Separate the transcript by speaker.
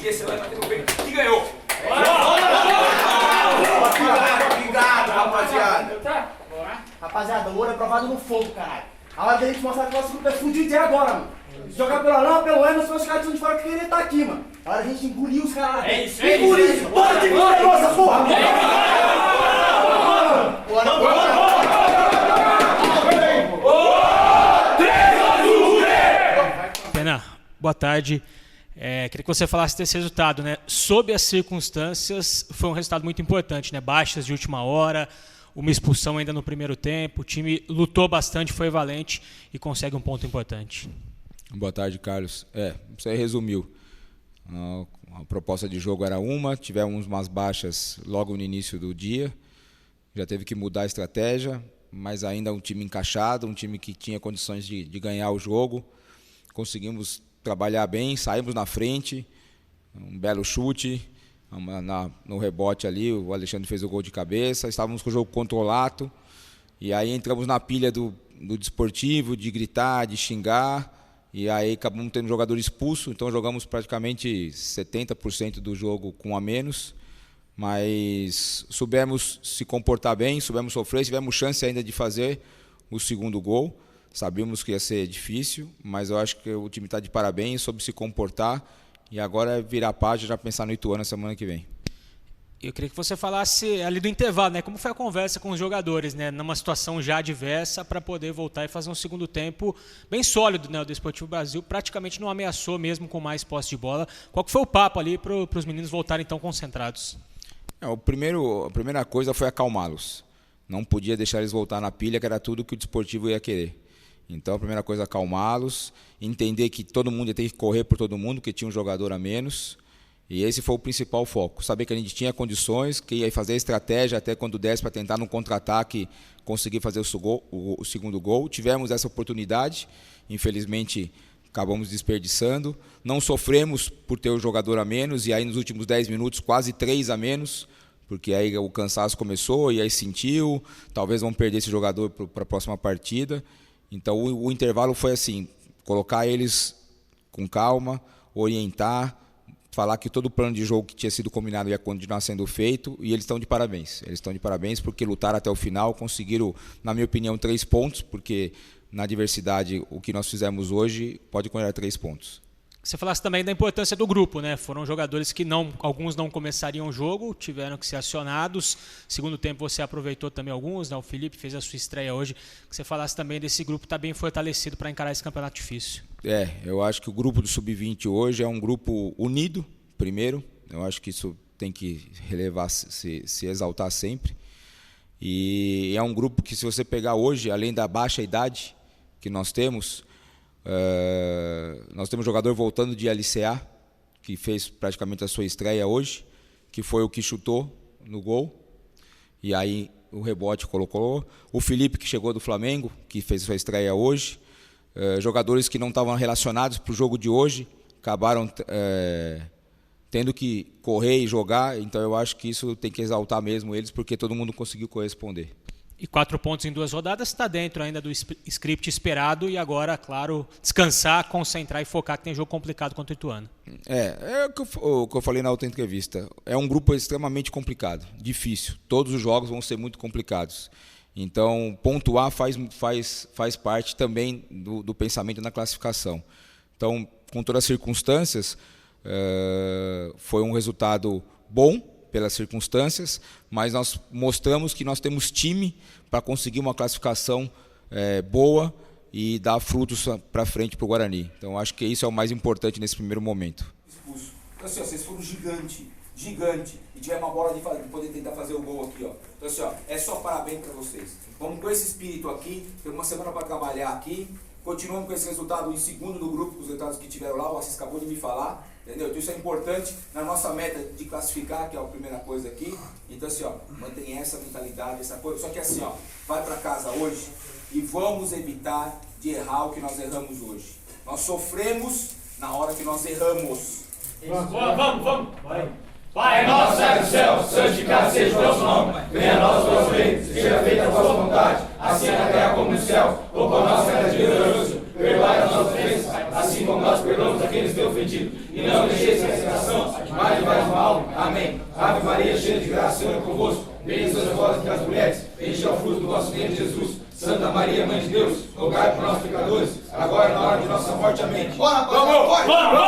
Speaker 1: E esse vai bater no peito e ganhou.
Speaker 2: Obrigado, rapaziada. Rapaziada, o ouro é provado no fogo, caralho. A hora da gente mostrar que o nosso grupo é fudido é agora, mano. Jogar pela lã, pelo Emerson, os caras de fora que queriam estar aqui, mano. A hora da gente engolir os caras.
Speaker 1: É isso,
Speaker 2: engolir! Bora de glória, nossa porra!
Speaker 3: Pena, boa tarde. Queria que você falasse desse resultado, né? Sob as circunstâncias, foi um resultado muito importante, né? Baixas de última hora, uma expulsão ainda no primeiro tempo. O time lutou bastante, foi valente e consegue um ponto importante.
Speaker 4: Boa tarde, Carlos. Você resumiu. A proposta de jogo era tivemos umas baixas logo no início do dia. Já teve que mudar a estratégia, mas ainda um time encaixado, um time que tinha condições de ganhar o jogo. Conseguimos trabalhar bem, saímos na frente, um belo chute, no rebote ali, o Alexandre fez o gol de cabeça, estávamos com o jogo controlado, e aí entramos na pilha do desportivo, de gritar, de xingar, e aí acabamos tendo um jogador expulso, então jogamos praticamente 70% do jogo com a menos, mas soubemos se comportar bem, soubemos sofrer, tivemos chance ainda de fazer o segundo gol. Sabíamos que ia ser difícil, mas eu acho que o time está de parabéns, soube se comportar, e agora é virar a página e já pensar no Ituano na semana que vem.
Speaker 3: Eu queria que você falasse ali do intervalo, né? Como foi a conversa com os jogadores, né? Numa situação já adversa, para poder voltar e fazer um segundo tempo bem sólido, né? O Desportivo Brasil praticamente não ameaçou mesmo com mais posse de bola. Qual que foi o papo ali para os meninos voltarem tão concentrados?
Speaker 4: A primeira coisa foi acalmá-los. Não podia deixar eles voltar na pilha, que era tudo que o Desportivo ia querer. Então, a primeira coisa é acalmá-los, entender que todo mundo ia ter que correr por todo mundo, que tinha um jogador a menos. E esse foi o principal foco. Saber que a gente tinha condições, que ia fazer a estratégia até quando desse para tentar no contra-ataque conseguir fazer o segundo gol. Tivemos essa oportunidade, infelizmente acabamos desperdiçando. Não sofremos por ter o jogador a menos, e aí nos últimos 10 minutos quase 3 a menos, porque aí o cansaço começou e aí sentiu, talvez vão perder esse jogador para a próxima partida. Então o intervalo foi assim, colocar eles com calma, orientar, falar que todo o plano de jogo que tinha sido combinado ia continuar sendo feito, e eles estão de parabéns. Eles estão de parabéns porque lutaram até o final, conseguiram, na minha opinião, 3 pontos, porque na adversidade o que nós fizemos hoje pode considerar 3 pontos.
Speaker 3: Você falasse também da importância do grupo, né? Foram jogadores que alguns não começariam o jogo, tiveram que ser acionados. Segundo tempo você aproveitou também alguns, né? O Felipe fez a sua estreia hoje. Que você falasse também desse grupo estar bem fortalecido para encarar esse campeonato difícil.
Speaker 4: Eu acho que o grupo do Sub-20 hoje é um grupo unido, primeiro. Eu acho que isso tem que relevar, se exaltar sempre. E é um grupo que, se você pegar hoje, além da baixa idade que nós temos um jogador voltando de LCA, que fez praticamente a sua estreia hoje, que foi o que chutou no gol, e aí o rebote colocou. O Felipe, que chegou do Flamengo, que fez a sua estreia hoje. Jogadores que não estavam relacionados para o jogo de hoje, acabaram tendo que correr e jogar, então eu acho que isso tem que exaltar mesmo eles, porque todo mundo conseguiu corresponder.
Speaker 3: E 4 pontos em 2 rodadas está dentro ainda do script esperado, e agora, claro, descansar, concentrar e focar, que tem jogo complicado contra o Ituano.
Speaker 4: O que eu falei na outra entrevista. É um grupo extremamente complicado, difícil. Todos os jogos vão ser muito complicados. Então, pontuar faz parte também do pensamento na classificação. Então, com todas as circunstâncias, foi um resultado bom, pelas circunstâncias, mas nós mostramos que nós temos time para conseguir uma classificação boa e dar frutos para frente para o Guarani. Então acho que isso é o mais importante nesse primeiro momento.
Speaker 1: Expulso. Então assim, vocês foram gigante, e tiver uma bola de poder tentar fazer o gol aqui, ó. Então assim, é só parabéns para vocês. Vamos com esse espírito aqui, tem uma semana para trabalhar aqui, continuamos com esse resultado em segundo no grupo, com os resultados que tiveram lá, o Assis acabou de me falar. Entendeu? Então isso é importante na nossa meta de classificar, que é a primeira coisa aqui. Então assim, mantém essa mentalidade, essa coisa. Só que assim, vai para casa hoje e vamos evitar de errar o que nós erramos hoje. Nós sofremos na hora que nós erramos.
Speaker 5: Vamos. Pai nosso, sai do céu, santificado seja o vosso nome. Venha a nós o vosso reino, seja feita a vossa vontade, assim na terra como no céu. O pão nosso cada dia hoje, perdoai as nossas ofensas, assim como nós perdoamos a quem nos tem ofendido. E não deixeis a tentação, mas livrai do mal. Amém. Ave Maria, cheia de graça, o Senhor é convosco. Bendita sois vós entre as mulheres, bendito é o fruto do vosso ventre, Jesus. Santa Maria, Mãe de Deus, rogai por nós pecadores, agora e na hora de nossa morte. Amém.
Speaker 2: Bora, rapaziada, bora!